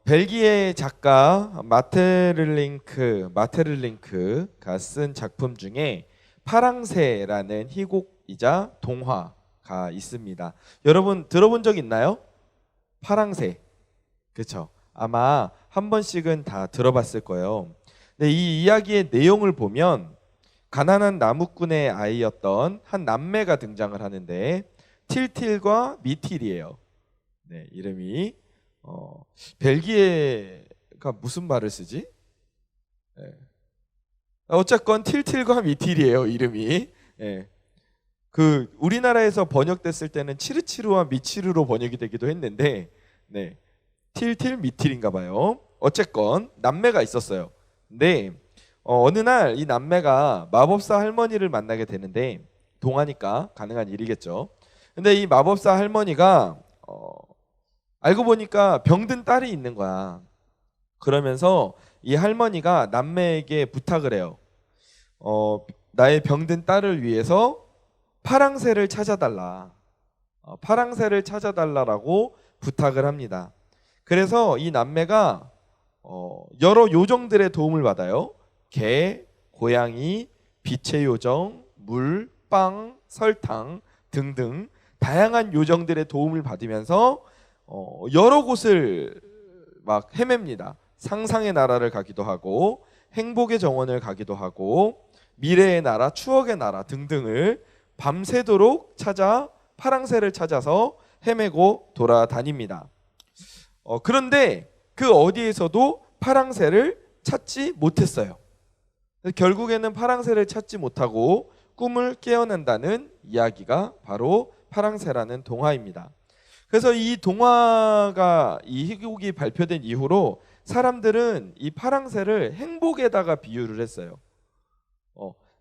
벨기에 작가 마테르링크가 쓴 작품 중에 파랑새라는 희곡이자 동화가 있습니다. 여러분 들어본 적 있나요? 파랑새. 그렇죠. 아마 한 번씩은 다 들어봤을 거예요. 근데 이 이야기의 내용을 보면 가난한 나무꾼의 아이였던 한 남매가 등장을 하는데 틸틸과 미틸이에요. 네, 이름이 벨기에가 무슨 말을 쓰지? 네. 어쨌건 틸틸과 미틸이에요, 이름이. 네. 그 우리나라에서 번역됐을 때는 치르치르와 미치르로 번역이 되기도 했는데, 네, 틸틸 미틸인가 봐요. 어쨌건 남매가 있었어요. 근데 어느 날 이 남매가 마법사 할머니를 만나게 되는데, 동화니까 가능한 일이겠죠. 근데 이 마법사 할머니가 알고 보니까 병든 딸이 있는 거야. 그러면서 이 할머니가 남매에게 부탁을 해요. 나의 병든 딸을 위해서 파랑새를 찾아달라. 파랑새를 찾아달라라고 부탁을 합니다. 그래서 이 남매가 여러 요정들의 도움을 받아요. 개, 고양이, 빛의 요정, 물, 빵, 설탕 등등 다양한 요정들의 도움을 받으면서 여러 곳을 막 헤맵니다. 상상의 나라를 가기도 하고 행복의 정원을 가기도 하고 미래의 나라, 추억의 나라 등등을 밤새도록 찾아 파랑새를 찾아서 헤매고 돌아다닙니다. 그런데 그 어디에서도 파랑새를 찾지 못했어요. 결국에는 파랑새를 찾지 못하고 꿈을 깨어난다는 이야기가 바로 파랑새라는 동화입니다. 그래서 이 동화가 이 희곡이 발표된 이후로 사람들은 이 파랑새를 행복에다가 비유를 했어요.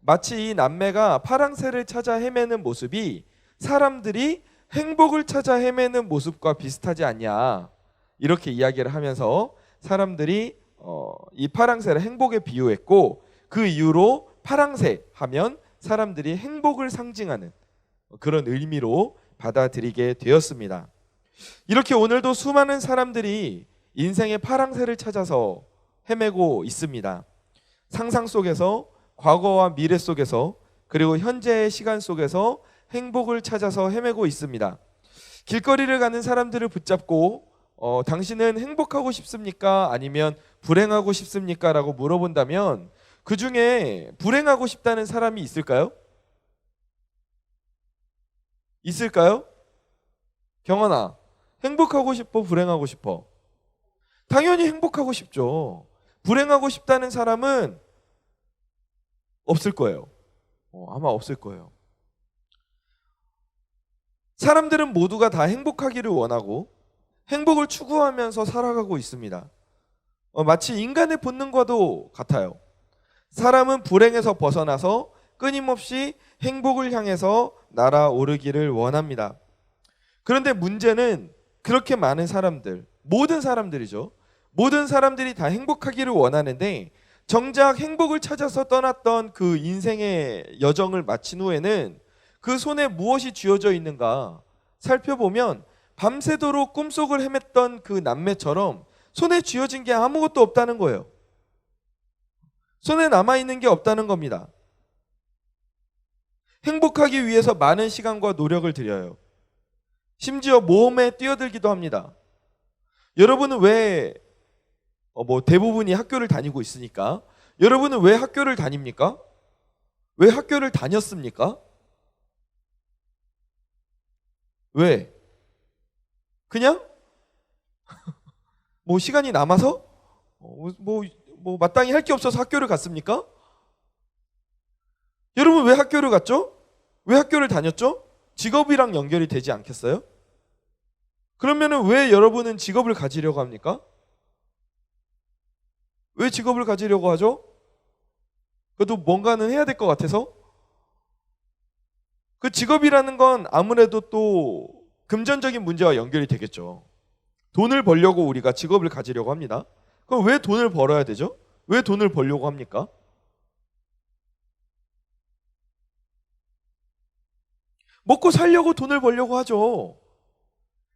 마치 이 남매가 파랑새를 찾아 헤매는 모습이 사람들이 행복을 찾아 헤매는 모습과 비슷하지 않냐, 이렇게 이야기를 하면서 사람들이 이 파랑새를 행복에 비유했고, 그 이후로 파랑새 하면 사람들이 행복을 상징하는 그런 의미로 받아들이게 되었습니다. 이렇게 오늘도 수많은 사람들이 인생의 파랑새를 찾아서 헤매고 있습니다. 상상 속에서, 과거와 미래 속에서, 그리고 현재의 시간 속에서 행복을 찾아서 헤매고 있습니다. 길거리를 가는 사람들을 붙잡고 당신은 행복하고 싶습니까? 아니면 불행하고 싶습니까? 라고 물어본다면 그 중에 불행하고 싶다는 사람이 있을까요? 있을까요? 경원아, 행복하고 싶어? 불행하고 싶어? 당연히 행복하고 싶죠. 불행하고 싶다는 사람은 없을 거예요. 아마 없을 거예요. 사람들은 모두가 다 행복하기를 원하고 행복을 추구하면서 살아가고 있습니다. 마치 인간의 본능과도 같아요. 사람은 불행에서 벗어나서 끊임없이 행복을 향해서 날아오르기를 원합니다. 그런데 문제는 그렇게 많은 사람들, 모든 사람들이죠. 모든 사람들이 다 행복하기를 원하는데 정작 행복을 찾아서 떠났던 그 인생의 여정을 마친 후에는 그 손에 무엇이 쥐어져 있는가 살펴보면 밤새도록 꿈속을 헤맸던 그 남매처럼 손에 쥐어진 게 아무것도 없다는 거예요. 손에 남아있는 게 없다는 겁니다. 행복하기 위해서 많은 시간과 노력을 들여요. 심지어 모험에 뛰어들기도 합니다. 여러분은 왜 대부분이 학교를 다니고 있으니까, 여러분은 왜 학교를 다닙니까? 왜 학교를 다녔습니까? 왜? 그냥 시간이 남아서 마땅히 할 게 없어서 학교를 갔습니까? 여러분 왜 학교를 갔죠? 왜 학교를 다녔죠? 직업이랑 연결이 되지 않겠어요? 그러면은 왜 여러분은 직업을 가지려고 합니까? 왜 직업을 가지려고 하죠? 그래도 뭔가는 해야 될 것 같아서. 그 직업이라는 건 아무래도 또 금전적인 문제와 연결이 되겠죠. 돈을 벌려고 우리가 직업을 가지려고 합니다. 그럼 왜 돈을 벌어야 되죠? 왜 돈을 벌려고 합니까? 먹고 살려고 돈을 벌려고 하죠.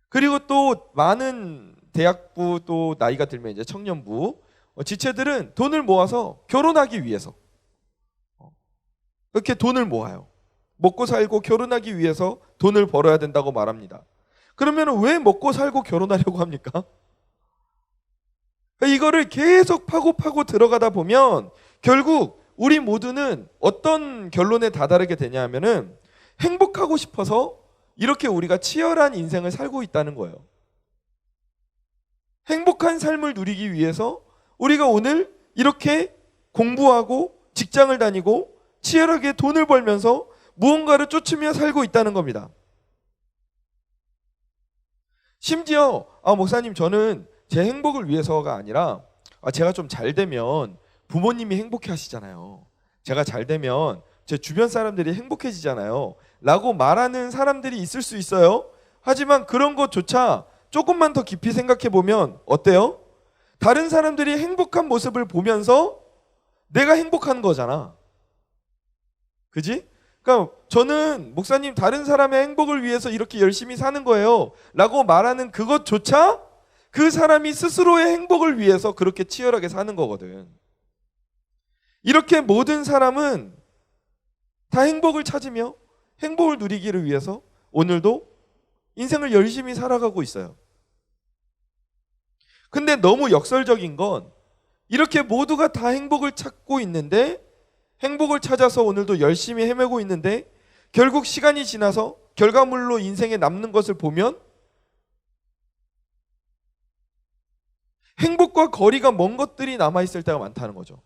그리고 또 많은 대학부 또 나이가 들면 이제 청년부 지체들은 돈을 모아서 결혼하기 위해서 그렇게 돈을 모아요. 먹고 살고 결혼하기 위해서 돈을 벌어야 된다고 말합니다. 그러면 왜 먹고 살고 결혼하려고 합니까? 이거를 계속 파고 들어가다 보면 결국 우리 모두는 어떤 결론에 다다르게 되냐 하면은 행복하고 싶어서 이렇게 우리가 치열한 인생을 살고 있다는 거예요. 행복한 삶을 누리기 위해서 우리가 오늘 이렇게 공부하고 직장을 다니고 치열하게 돈을 벌면서 무언가를 쫓으며 살고 있다는 겁니다. 심지어 목사님 저는 제 행복을 위해서가 아니라 제가 좀 잘 되면 부모님이 행복해 하시잖아요. 제가 잘 되면 제 주변 사람들이 행복해지잖아요. 라고 말하는 사람들이 있을 수 있어요. 하지만 그런 것조차 조금만 더 깊이 생각해 보면 어때요? 다른 사람들이 행복한 모습을 보면서 내가 행복한 거잖아. 그지? 그러니까 저는 목사님 다른 사람의 행복을 위해서 이렇게 열심히 사는 거예요 라고 말하는 그것조차 그 사람이 스스로의 행복을 위해서 그렇게 치열하게 사는 거거든. 이렇게 모든 사람은 다 행복을 찾으며 행복을 누리기를 위해서 오늘도 인생을 열심히 살아가고 있어요. 근데 너무 역설적인 건 이렇게 모두가 다 행복을 찾고 있는데 행복을 찾아서 오늘도 열심히 헤매고 있는데 결국 시간이 지나서 결과물로 인생에 남는 것을 보면 행복과 거리가 먼 것들이 남아있을 때가 많다는 거죠.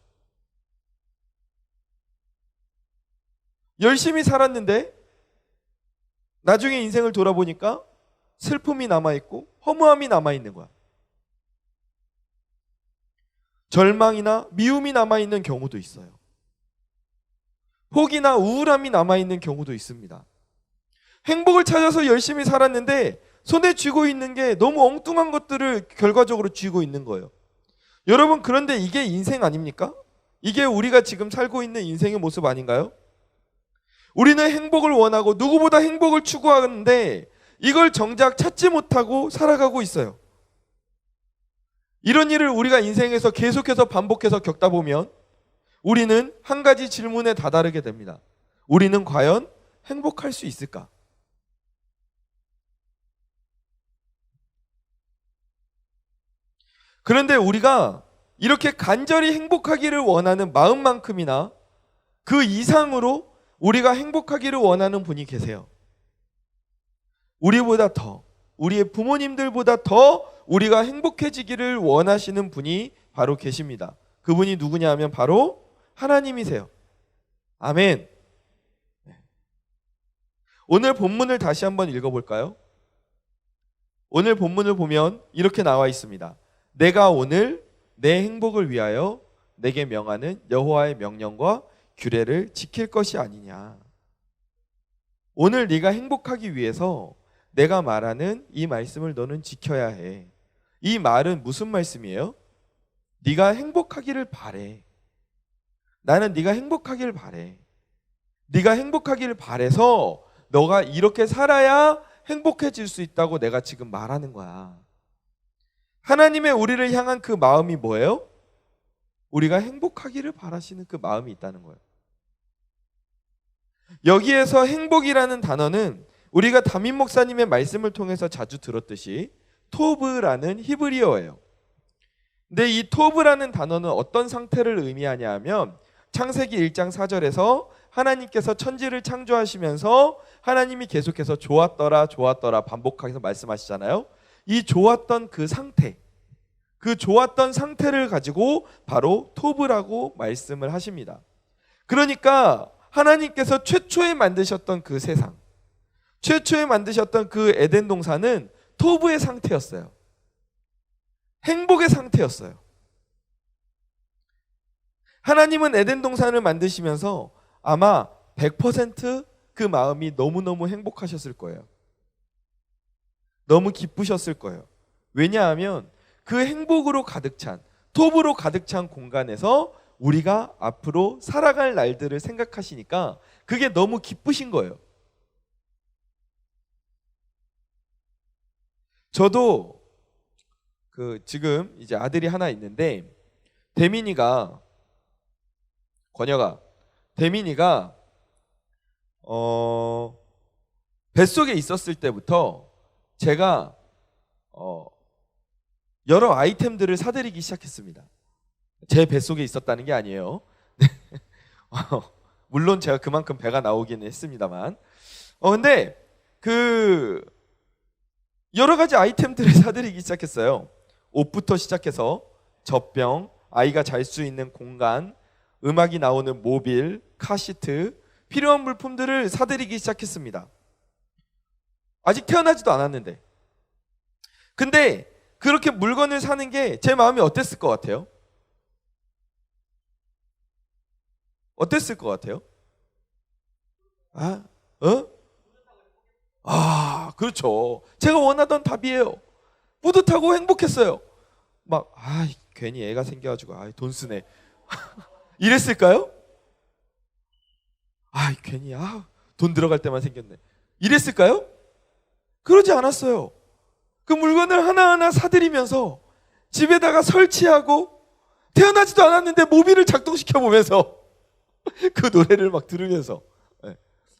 열심히 살았는데 나중에 인생을 돌아보니까 슬픔이 남아있고 허무함이 남아있는 거야. 절망이나 미움이 남아있는 경우도 있어요. 포기나 우울함이 남아있는 경우도 있습니다. 행복을 찾아서 열심히 살았는데 손에 쥐고 있는 게 너무 엉뚱한 것들을 결과적으로 쥐고 있는 거예요. 여러분 그런데 이게 인생 아닙니까? 이게 우리가 지금 살고 있는 인생의 모습 아닌가요? 우리는 행복을 원하고 누구보다 행복을 추구하는데 이걸 정작 찾지 못하고 살아가고 있어요. 이런 일을 우리가 인생에서 계속해서 반복해서 겪다 보면 우리는 한 가지 질문에 다다르게 됩니다. 우리는 과연 행복할 수 있을까? 그런데 우리가 이렇게 간절히 행복하기를 원하는 마음만큼이나 그 이상으로 우리가 행복하기를 원하는 분이 계세요. 우리보다 더, 우리의 부모님들보다 더 우리가 행복해지기를 원하시는 분이 바로 계십니다. 그분이 누구냐 하면 바로 하나님이세요. 아멘. 오늘 본문을 다시 한번 읽어볼까요? 오늘 본문을 보면 이렇게 나와 있습니다. 내가 오늘 내 행복을 위하여 내게 명하는 여호와의 명령과 규례를 지킬 것이 아니냐. 오늘 네가 행복하기 위해서 내가 말하는 이 말씀을 너는 지켜야 해. 이 말은 무슨 말씀이에요? 네가 행복하기를 바래. 나는 네가 행복하기를 바래. 네가 행복하기를 바래서 너가 이렇게 살아야 행복해질 수 있다고 내가 지금 말하는 거야. 하나님의 우리를 향한 그 마음이 뭐예요? 우리가 행복하기를 바라시는 그 마음이 있다는 거예요. 여기에서 행복이라는 단어는 우리가 담임 목사님의 말씀을 통해서 자주 들었듯이 토브라는 히브리어예요. 근데 이 토브라는 단어는 어떤 상태를 의미하냐 하면 창세기 1장 4절에서 하나님께서 천지를 창조하시면서 하나님이 계속해서 좋았더라 좋았더라 반복해서 말씀하시잖아요. 이 좋았던 그 상태, 그 좋았던 상태를 가지고 바로 토브라고 말씀을 하십니다. 그러니까 하나님께서 최초에 만드셨던 그 세상, 최초에 만드셨던 그 에덴 동산은 토브의 상태였어요. 행복의 상태였어요. 하나님은 에덴 동산을 만드시면서 아마 100% 그 마음이 너무너무 행복하셨을 거예요. 너무 기쁘셨을 거예요. 왜냐하면 그 행복으로 가득 찬, 토브로 가득 찬 공간에서 우리가 앞으로 살아갈 날들을 생각하시니까 그게 너무 기쁘신 거예요. 저도 지금 이제 아들이 하나 있는데 대민이가 권혁아, 대민이가 뱃속에 있었을 때부터 제가 여러 아이템들을 사드리기 시작했습니다. 제 뱃속에 있었다는 게 아니에요. 물론 제가 그만큼 배가 나오기는 했습니다만 근데 여러 가지 아이템들을 사드리기 시작했어요. 옷부터 시작해서 젖병, 아이가 잘 수 있는 공간, 음악이 나오는 모빌, 카시트, 필요한 물품들을 사드리기 시작했습니다. 아직 태어나지도 않았는데. 근데 그렇게 물건을 사는 게 제 마음이 어땠을 것 같아요? 어땠을 것 같아요? 그렇죠. 제가 원하던 답이에요. 뿌듯하고 행복했어요. 괜히 애가 생겨가지고 돈 쓰네. 이랬을까요? 괜히 돈 들어갈 때만 생겼네. 이랬을까요? 그러지 않았어요. 그 물건을 하나하나 사드리면서 집에다가 설치하고 태어나지도 않았는데 모빌을 작동시켜 보면서 그 노래를 막 들으면서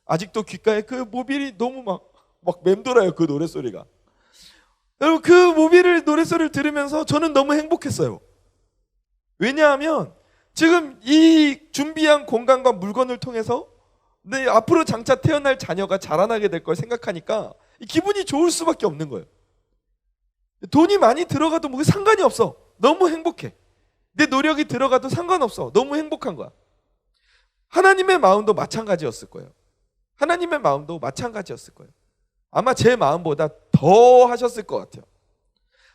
아직도 귓가에 그 모빌이 너무 막 맴돌아요. 그 노래소리가. 여러분 그 모빌을 노래소리를 들으면서 저는 너무 행복했어요. 왜냐하면 지금 이 준비한 공간과 물건을 통해서 내 앞으로 장차 태어날 자녀가 자라나게 될 걸 생각하니까 기분이 좋을 수밖에 없는 거예요. 돈이 많이 들어가도 뭐 상관이 없어. 너무 행복해. 내 노력이 들어가도 상관없어. 너무 행복한 거야. 하나님의 마음도 마찬가지였을 거예요. 하나님의 마음도 마찬가지였을 거예요. 아마 제 마음보다 더 하셨을 것 같아요.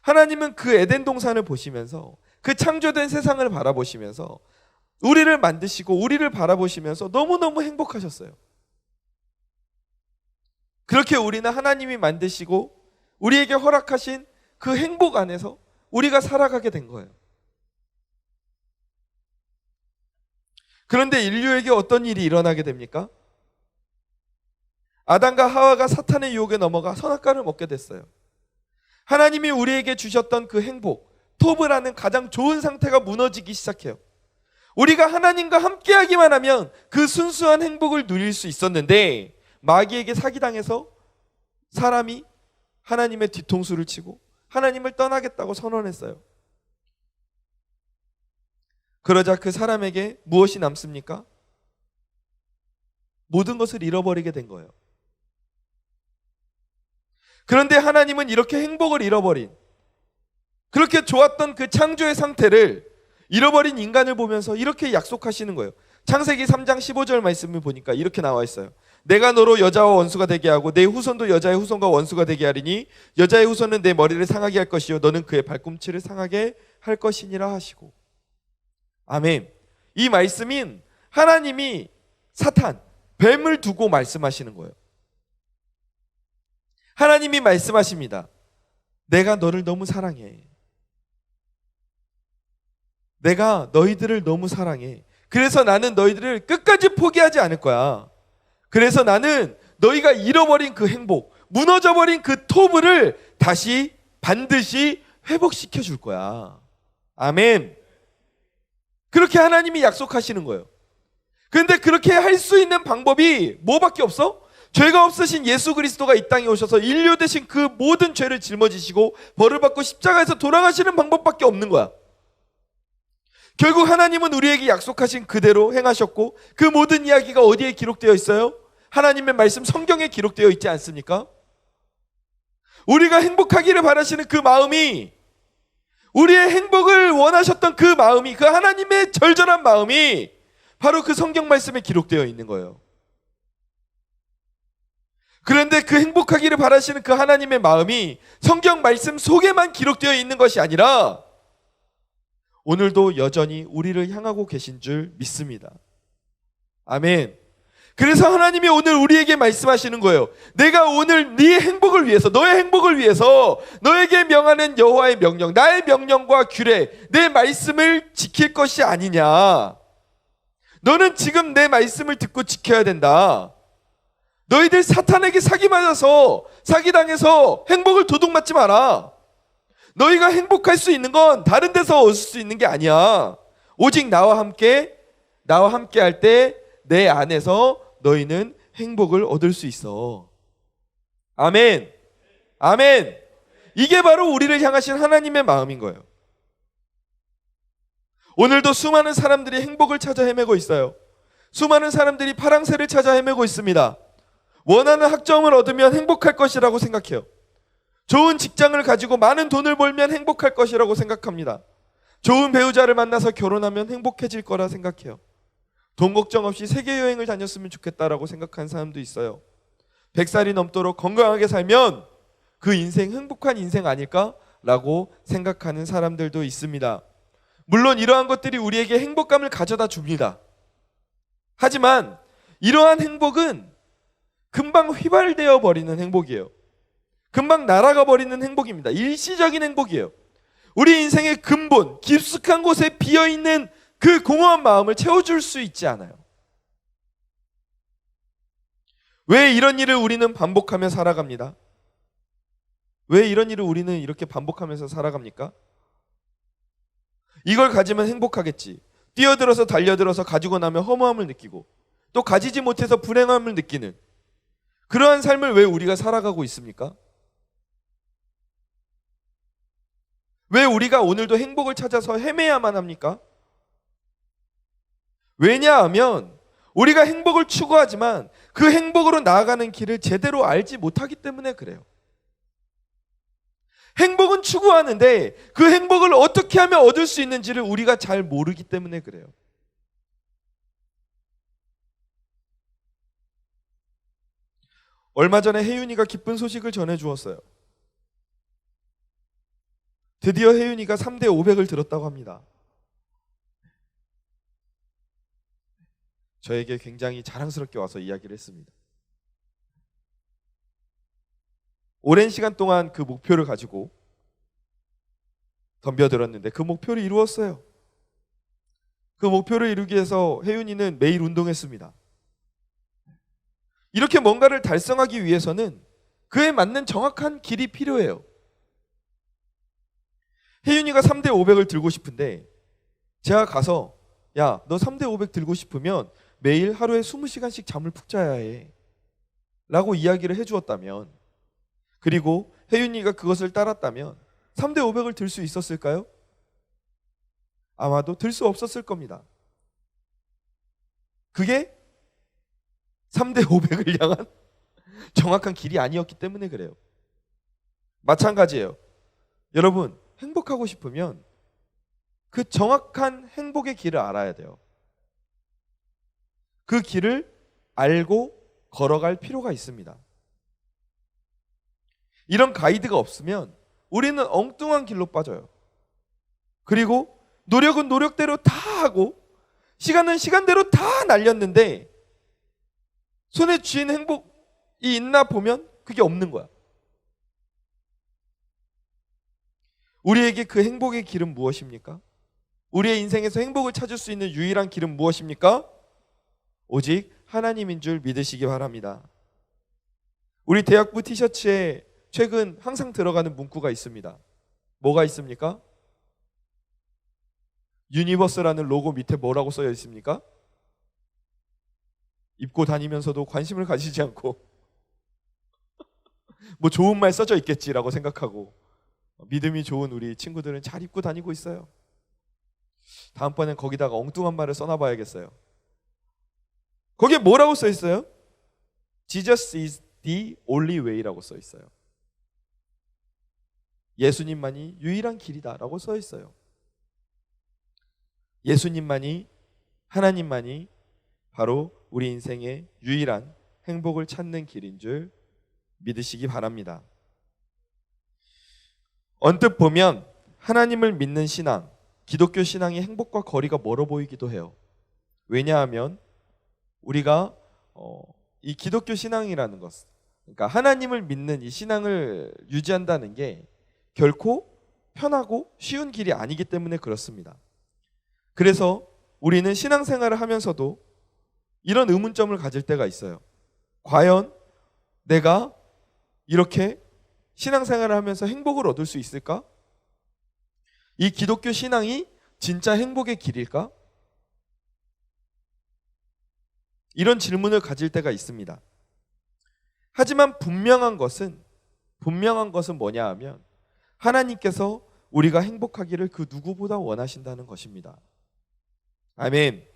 하나님은 그 에덴 동산을 보시면서 그 창조된 세상을 바라보시면서 우리를 만드시고 우리를 바라보시면서 너무너무 행복하셨어요. 그렇게 우리는 하나님이 만드시고 우리에게 허락하신 그 행복 안에서 우리가 살아가게 된 거예요. 그런데 인류에게 어떤 일이 일어나게 됩니까? 아담과 하와가 사탄의 유혹에 넘어가 선악과를 먹게 됐어요. 하나님이 우리에게 주셨던 그 행복, 토브라는 가장 좋은 상태가 무너지기 시작해요. 우리가 하나님과 함께하기만 하면 그 순수한 행복을 누릴 수 있었는데 마귀에게 사기당해서 사람이 하나님의 뒤통수를 치고 하나님을 떠나겠다고 선언했어요. 그러자 그 사람에게 무엇이 남습니까? 모든 것을 잃어버리게 된 거예요. 그런데 하나님은 이렇게 행복을 잃어버린, 그렇게 좋았던 그 창조의 상태를 잃어버린 인간을 보면서 이렇게 약속하시는 거예요. 창세기 3장 15절 말씀을 보니까 이렇게 나와 있어요. 내가 너로 여자와 원수가 되게 하고 내 후손도 여자의 후손과 원수가 되게 하리니 여자의 후손은 내 머리를 상하게 할 것이요 너는 그의 발꿈치를 상하게 할 것이니라 하시고. 아멘. 이 말씀인 하나님이 사탄, 뱀을 두고 말씀하시는 거예요. 하나님이 말씀하십니다. 내가 너를 너무 사랑해. 내가 너희들을 너무 사랑해. 그래서 나는 너희들을 끝까지 포기하지 않을 거야. 그래서 나는 너희가 잃어버린 그 행복, 무너져버린 그 토부를 다시 반드시 회복시켜 줄 거야. 아멘. 그렇게 하나님이 약속하시는 거예요. 그런데 그렇게 할 수 있는 방법이 뭐밖에 없어? 죄가 없으신 예수 그리스도가 이 땅에 오셔서 인류 대신 그 모든 죄를 짊어지시고 벌을 받고 십자가에서 돌아가시는 방법밖에 없는 거야. 결국 하나님은 우리에게 약속하신 그대로 행하셨고 그 모든 이야기가 어디에 기록되어 있어요? 하나님의 말씀 성경에 기록되어 있지 않습니까? 우리가 행복하기를 바라시는 그 마음이, 우리의 행복을 원하셨던 그 마음이, 그 하나님의 절절한 마음이 바로 그 성경 말씀에 기록되어 있는 거예요. 그런데 그 행복하기를 바라시는 그 하나님의 마음이 성경 말씀 속에만 기록되어 있는 것이 아니라 오늘도 여전히 우리를 향하고 계신 줄 믿습니다. 아멘. 그래서 하나님이 오늘 우리에게 말씀하시는 거예요. 내가 오늘 네 행복을 위해서, 너의 행복을 위해서 너에게 명하는 여호와의 명령, 나의 명령과 규례, 내 말씀을 지킬 것이 아니냐. 너는 지금 내 말씀을 듣고 지켜야 된다. 너희들 사탄에게 사기당해서 행복을 도둑맞지 마라. 너희가 행복할 수 있는 건 다른 데서 얻을 수 있는 게 아니야. 오직 나와 함께 할 때 내 안에서 너희는 행복을 얻을 수 있어. 아멘. 아멘. 이게 바로 우리를 향하신 하나님의 마음인 거예요. 오늘도 수많은 사람들이 행복을 찾아 헤매고 있어요. 수많은 사람들이 파랑새를 찾아 헤매고 있습니다. 원하는 학점을 얻으면 행복할 것이라고 생각해요. 좋은 직장을 가지고 많은 돈을 벌면 행복할 것이라고 생각합니다. 좋은 배우자를 만나서 결혼하면 행복해질 거라 생각해요. 돈 걱정 없이 세계 여행을 다녔으면 좋겠다라고 생각하는 사람도 있어요. 100살이 넘도록 건강하게 살면 그 인생 행복한 인생 아닐까라고 생각하는 사람들도 있습니다. 물론 이러한 것들이 우리에게 행복감을 가져다 줍니다. 하지만 이러한 행복은 금방 휘발되어 버리는 행복이에요. 금방 날아가 버리는 행복입니다. 일시적인 행복이에요. 우리 인생의 근본, 깊숙한 곳에 비어있는 그 공허한 마음을 채워줄 수 있지 않아요. 왜 이런 일을 우리는 반복하며 살아갑니다? 왜 이런 일을 우리는 이렇게 반복하면서 살아갑니까? 이걸 가지면 행복하겠지. 뛰어들어서 달려들어서 가지고 나면 허무함을 느끼고 또 가지지 못해서 불행함을 느끼는 그러한 삶을 왜 우리가 살아가고 있습니까? 왜 우리가 오늘도 행복을 찾아서 헤매야만 합니까? 왜냐하면 우리가 행복을 추구하지만 그 행복으로 나아가는 길을 제대로 알지 못하기 때문에 그래요. 행복은 추구하는데 그 행복을 어떻게 하면 얻을 수 있는지를 우리가 잘 모르기 때문에 그래요. 얼마 전에 혜윤이가 기쁜 소식을 전해주었어요. 드디어 혜윤이가 3대 500을 들었다고 합니다. 저에게 굉장히 자랑스럽게 와서 이야기를 했습니다. 오랜 시간 동안 그 목표를 가지고 덤벼들었는데 그 목표를 이루었어요. 그 목표를 이루기 위해서 혜윤이는 매일 운동했습니다. 이렇게 뭔가를 달성하기 위해서는 그에 맞는 정확한 길이 필요해요. 혜윤이가 3대 500을 들고 싶은데 제가 가서 야, 너 3대 500 들고 싶으면 매일 하루에 20시간씩 잠을 푹 자야 해 라고 이야기를 해주었다면, 그리고 혜윤이가 그것을 따랐다면 3대 500을 들 수 있었을까요? 아마도 들 수 없었을 겁니다. 그게 3대 500을 향한 정확한 길이 아니었기 때문에 그래요. 마찬가지예요. 여러분, 행복하고 싶으면 그 정확한 행복의 길을 알아야 돼요. 그 길을 알고 걸어갈 필요가 있습니다. 이런 가이드가 없으면 우리는 엉뚱한 길로 빠져요. 그리고 노력은 노력대로 다 하고 시간은 시간대로 다 날렸는데 손에 쥐인 행복이 있나 보면 그게 없는 거야. 우리에게 그 행복의 길은 무엇입니까? 우리의 인생에서 행복을 찾을 수 있는 유일한 길은 무엇입니까? 오직 하나님인 줄 믿으시기 바랍니다. 우리 대학부 티셔츠에 최근 항상 들어가는 문구가 있습니다. 뭐가 있습니까? 유니버스라는 로고 밑에 뭐라고 써져 있습니까? 입고 다니면서도 관심을 가지지 않고 뭐 좋은 말 써져 있겠지라고 생각하고 믿음이 좋은 우리 친구들은 잘 입고 다니고 있어요. 다음번엔 거기다가 엉뚱한 말을 써놔봐야겠어요. 거기에 뭐라고 써 있어요? Jesus is the only way라고 써 있어요. 예수님만이 유일한 길이다라고 써 있어요. 예수님만이, 하나님만이 바로 우리 인생의 유일한 행복을 찾는 길인 줄 믿으시기 바랍니다. 언뜻 보면 하나님을 믿는 신앙, 기독교 신앙이 행복과 거리가 멀어 보이기도 해요. 왜냐하면 우리가 이 기독교 신앙이라는 것, 그러니까 하나님을 믿는 이 신앙을 유지한다는 게 결코 편하고 쉬운 길이 아니기 때문에 그렇습니다. 그래서 우리는 신앙생활을 하면서도 이런 의문점을 가질 때가 있어요. 과연 내가 이렇게 신앙생활을 하면서 행복을 얻을 수 있을까? 이 기독교 신앙이 진짜 행복의 길일까? 이런 질문을 가질 때가 있습니다. 하지만 분명한 것은 뭐냐 하면 하나님께서 우리가 행복하기를 그 누구보다 원하신다는 것입니다. 아멘.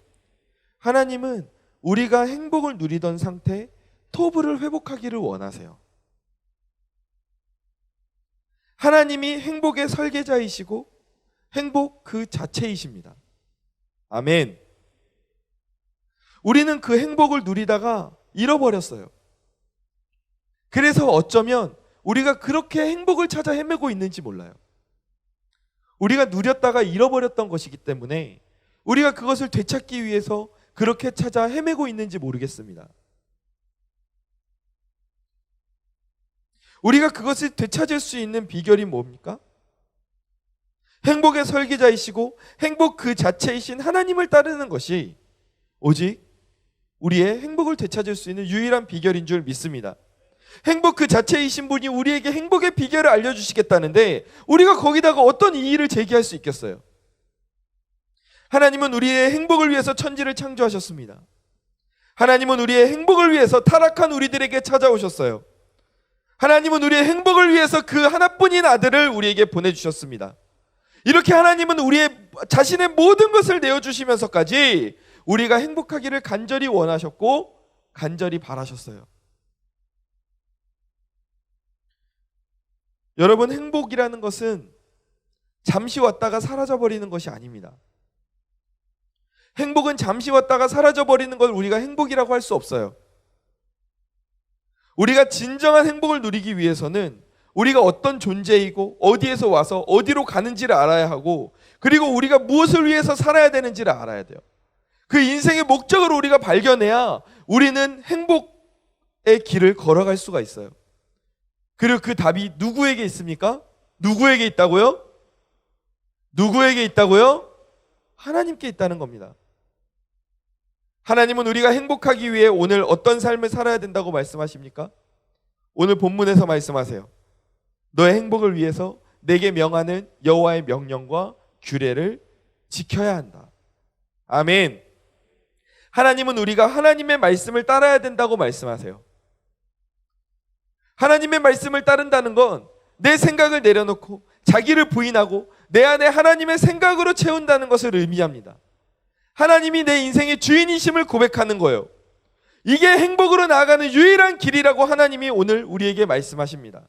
하나님은 우리가 행복을 누리던 상태 토부를 회복하기를 원하세요. 하나님이 행복의 설계자이시고 행복 그 자체이십니다. 아멘. 우리는 그 행복을 누리다가 잃어버렸어요. 그래서 어쩌면 우리가 그렇게 행복을 찾아 헤매고 있는지 몰라요. 우리가 누렸다가 잃어버렸던 것이기 때문에 우리가 그것을 되찾기 위해서 그렇게 찾아 헤매고 있는지 모르겠습니다. 우리가 그것을 되찾을 수 있는 비결이 뭡니까? 행복의 설계자이시고 행복 그 자체이신 하나님을 따르는 것이 오직 우리의 행복을 되찾을 수 있는 유일한 비결인 줄 믿습니다. 행복 그 자체이신 분이 우리에게 행복의 비결을 알려주시겠다는데 우리가 거기다가 어떤 이의를 제기할 수 있겠어요? 하나님은 우리의 행복을 위해서 천지를 창조하셨습니다. 하나님은 우리의 행복을 위해서 타락한 우리들에게 찾아오셨어요. 하나님은 우리의 행복을 위해서 그 하나뿐인 아들을 우리에게 보내주셨습니다. 이렇게 하나님은 우리의 자신의 모든 것을 내어주시면서까지 우리가 행복하기를 간절히 원하셨고 간절히 바라셨어요. 여러분, 행복이라는 것은 잠시 왔다가 사라져버리는 것이 아닙니다. 행복은 잠시 왔다가 사라져버리는 걸 우리가 행복이라고 할 수 없어요. 우리가 진정한 행복을 누리기 위해서는 우리가 어떤 존재이고 어디에서 와서 어디로 가는지를 알아야 하고 그리고 우리가 무엇을 위해서 살아야 되는지를 알아야 돼요. 그 인생의 목적을 우리가 발견해야 우리는 행복의 길을 걸어갈 수가 있어요. 그리고 그 답이 누구에게 있습니까? 누구에게 있다고요? 누구에게 있다고요? 하나님께 있다는 겁니다. 하나님은 우리가 행복하기 위해 오늘 어떤 삶을 살아야 된다고 말씀하십니까? 오늘 본문에서 말씀하세요. 너의 행복을 위해서 내게 명하는 여호와의 명령과 규례를 지켜야 한다. 아멘. 하나님은 우리가 하나님의 말씀을 따라야 된다고 말씀하세요. 하나님의 말씀을 따른다는 건 내 생각을 내려놓고 자기를 부인하고 내 안에 하나님의 생각으로 채운다는 것을 의미합니다. 하나님이 내 인생의 주인이심을 고백하는 거예요. 이게 행복으로 나아가는 유일한 길이라고 하나님이 오늘 우리에게 말씀하십니다.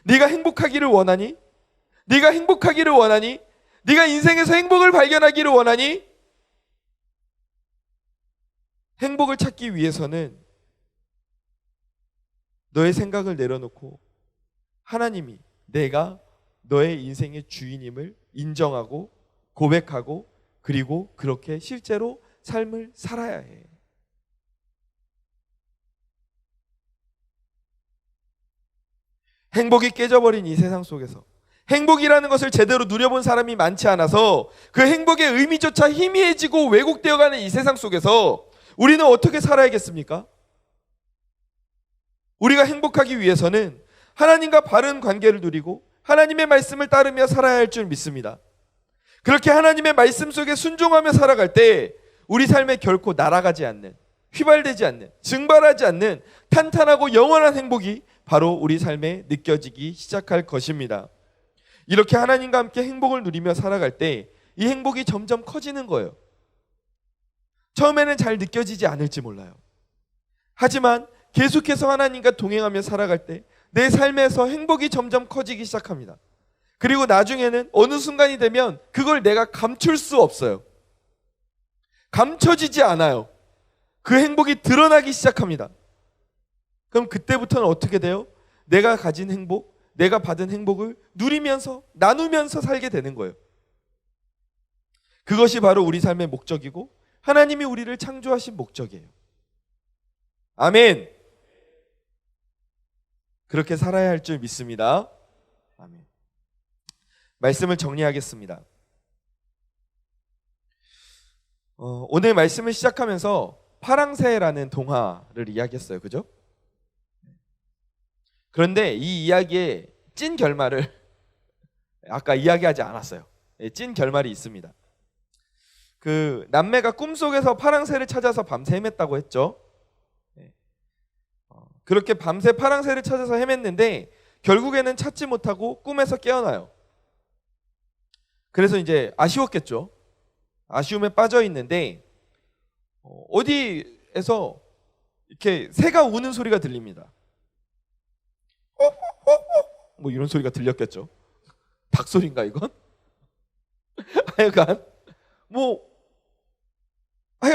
네가 행복하기를 원하니? 네가 행복하기를 원하니? 네가 인생에서 행복을 발견하기를 원하니? 행복을 찾기 위해서는 너의 생각을 내려놓고 하나님이 내가 너의 인생의 주인임을 인정하고 고백하고 그리고 그렇게 실제로 삶을 살아야 해. 행복이 깨져버린 이 세상 속에서 행복이라는 것을 제대로 누려본 사람이 많지 않아서 그 행복의 의미조차 희미해지고 왜곡되어가는 이 세상 속에서 우리는 어떻게 살아야겠습니까? 우리가 행복하기 위해서는 하나님과 바른 관계를 누리고 하나님의 말씀을 따르며 살아야 할 줄 믿습니다. 그렇게 하나님의 말씀 속에 순종하며 살아갈 때 우리 삶에 결코 날아가지 않는, 휘발되지 않는, 증발하지 않는 탄탄하고 영원한 행복이 바로 우리 삶에 느껴지기 시작할 것입니다. 이렇게 하나님과 함께 행복을 누리며 살아갈 때 이 행복이 점점 커지는 거예요. 처음에는 잘 느껴지지 않을지 몰라요. 하지만 계속해서 하나님과 동행하며 살아갈 때 내 삶에서 행복이 점점 커지기 시작합니다. 그리고 나중에는 어느 순간이 되면 그걸 내가 감출 수 없어요. 감춰지지 않아요. 그 행복이 드러나기 시작합니다. 그럼 그때부터는 어떻게 돼요? 내가 가진 행복, 내가 받은 행복을 누리면서 나누면서 살게 되는 거예요. 그것이 바로 우리 삶의 목적이고 하나님이 우리를 창조하신 목적이에요. 아멘. 그렇게 살아야 할 줄 믿습니다. 아멘. 말씀을 정리하겠습니다. 오늘 말씀을 시작하면서 파랑새라는 동화를 이야기했어요. 그죠? 그런데 이 이야기의 찐 결말을 아까 이야기하지 않았어요. 찐 결말이 있습니다. 그 남매가 꿈속에서 파랑새를 찾아서 밤새 헤맸다고 했죠. 그렇게 밤새 파랑새를 찾아서 헤맸는데 결국에는 찾지 못하고 꿈에서 깨어나요. 그래서 이제 아쉬웠겠죠. 아쉬움에 빠져 있는데 어디에서 이렇게 새가 우는 소리가 들립니다. 뭐 이런 소리가 들렸겠죠. 닭소리인가 이건? 하여간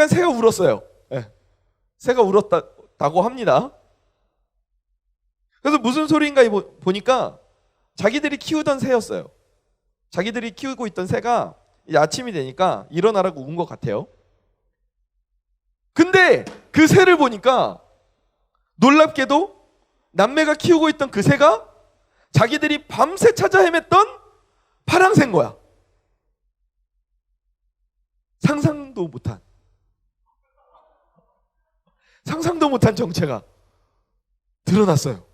새가 울었어요. 새가 울었다고 합니다. 그래서 무슨 소리인가 보니까 자기들이 키우던 새였어요. 자기들이 키우고 있던 새가 이제 아침이 되니까 일어나라고 운 것 같아요. 근데 그 새를 보니까 놀랍게도 남매가 키우고 있던 그 새가 자기들이 밤새 찾아 헤맸던 파랑새인 거야. 상상도 못한 정체가 드러났어요.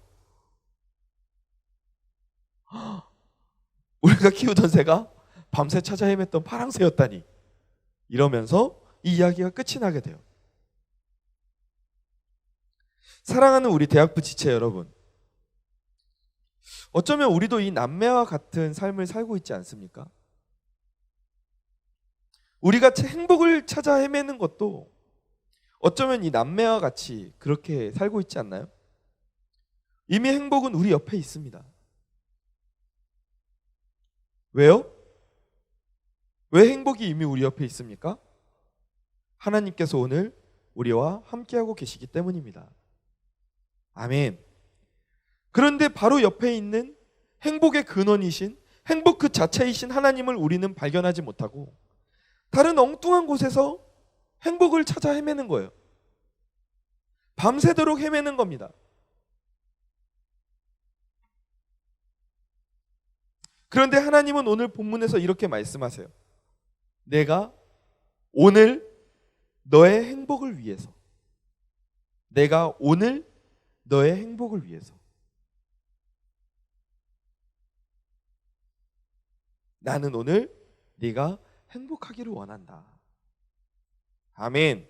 우리가 키우던 새가 밤새 찾아 헤맸던 파랑새였다니. 이러면서 이 이야기가 끝이 나게 돼요. 사랑하는 우리 대학부 지체 여러분, 어쩌면 우리도 이 남매와 같은 삶을 살고 있지 않습니까? 우리가 행복을 찾아 헤매는 것도 어쩌면 이 남매와 같이 그렇게 살고 있지 않나요? 이미 행복은 우리 옆에 있습니다. 왜요? 왜 행복이 이미 우리 옆에 있습니까? 하나님께서 오늘 우리와 함께하고 계시기 때문입니다. 아멘. 그런데 바로 옆에 있는 행복의 근원이신, 행복 그 자체이신 하나님을 우리는 발견하지 못하고 다른 엉뚱한 곳에서 행복을 찾아 헤매는 거예요. 밤새도록 헤매는 겁니다. 그런데 하나님은 오늘 본문에서 이렇게 말씀하세요. 내가 오늘 너의 행복을 위해서, 내가 오늘 너의 행복을 위해서 나는 오늘 네가 행복하기를 원한다. 아멘.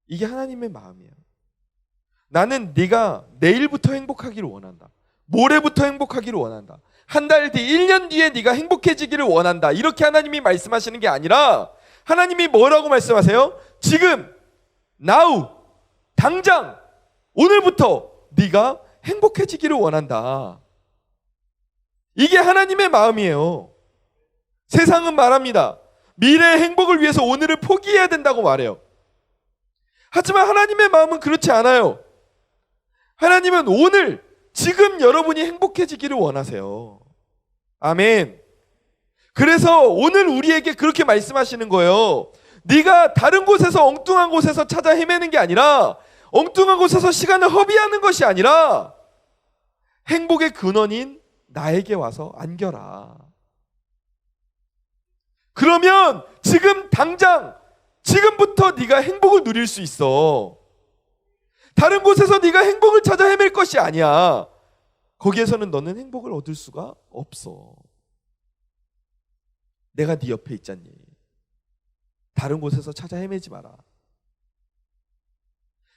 이게 하나님의 마음이에요. 나는 네가 내일부터 행복하기를 원한다. 모레부터 행복하기를 원한다. 한 달 뒤, 1년 뒤에 네가 행복해지기를 원한다. 이렇게 하나님이 말씀하시는 게 아니라 하나님이 뭐라고 말씀하세요? 지금, now, 당장, 오늘부터 네가 행복해지기를 원한다. 이게 하나님의 마음이에요. 세상은 말합니다. 미래의 행복을 위해서 오늘을 포기해야 된다고 말해요. 하지만 하나님의 마음은 그렇지 않아요. 하나님은 오늘, 지금 여러분이 행복해지기를 원하세요. 아멘. 그래서 오늘 우리에게 그렇게 말씀하시는 거예요. 네가 다른 곳에서 엉뚱한 곳에서 찾아 헤매는 게 아니라, 엉뚱한 곳에서 시간을 허비하는 것이 아니라 행복의 근원인 나에게 와서 안겨라. 그러면 지금 당장, 지금부터 네가 행복을 누릴 수 있어. 다른 곳에서 네가 행복을 찾아 헤맬 것이 아니야. 거기에서는 너는 행복을 얻을 수가 없어. 내가 네 옆에 있잖니. 다른 곳에서 찾아 헤매지 마라.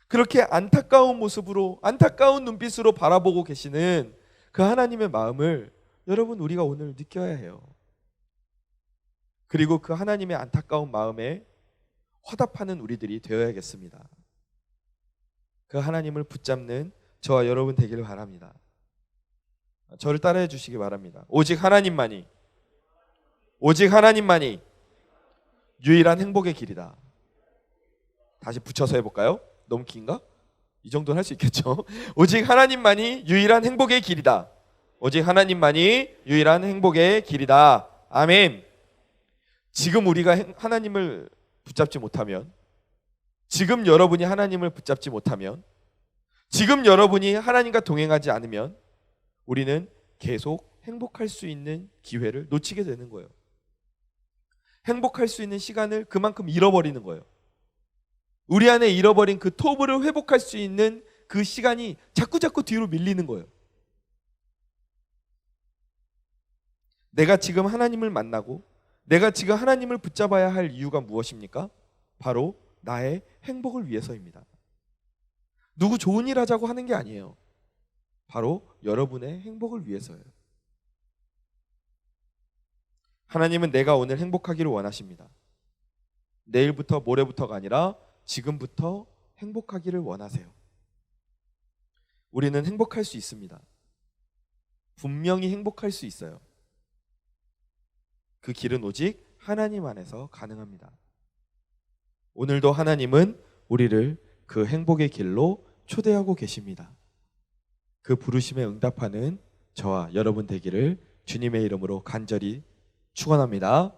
그렇게 안타까운 모습으로, 안타까운 눈빛으로 바라보고 계시는 그 하나님의 마음을 여러분 우리가 오늘 느껴야 해요. 그리고 그 하나님의 안타까운 마음에 화답하는 우리들이 되어야겠습니다. 그 하나님을 붙잡는 저와 여러분 되기를 바랍니다. 저를 따라해 주시기 바랍니다. 오직 하나님만이 유일한 행복의 길이다. 다시 붙여서 해볼까요? 너무 긴가? 이 정도는 할 수 있겠죠. 오직 하나님만이 유일한 행복의 길이다. 오직 하나님만이 유일한 행복의 길이다. 아멘. 지금 우리가 하나님을 붙잡지 못하면, 지금 여러분이 하나님을 붙잡지 못하면, 지금 여러분이 하나님과 동행하지 않으면 우리는 계속 행복할 수 있는 기회를 놓치게 되는 거예요. 행복할 수 있는 시간을 그만큼 잃어버리는 거예요. 우리 안에 잃어버린 그 토부를 회복할 수 있는 그 시간이 자꾸 뒤로 밀리는 거예요. 내가 지금 하나님을 만나고 내가 지금 하나님을 붙잡아야 할 이유가 무엇입니까? 바로 나의 행복을 위해서입니다. 누구 좋은 일 하자고 하는 게 아니에요. 바로 여러분의 행복을 위해서예요. 하나님은 내가 오늘 행복하기를 원하십니다. 내일부터 모레부터가 아니라 지금부터 행복하기를 원하세요. 우리는 행복할 수 있습니다. 분명히 행복할 수 있어요. 그 길은 오직 하나님 안에서 가능합니다. 오늘도 하나님은 우리를 그 행복의 길로 초대하고 계십니다. 그 부르심에 응답하는 저와 여러분 되기를 주님의 이름으로 간절히 축원합니다.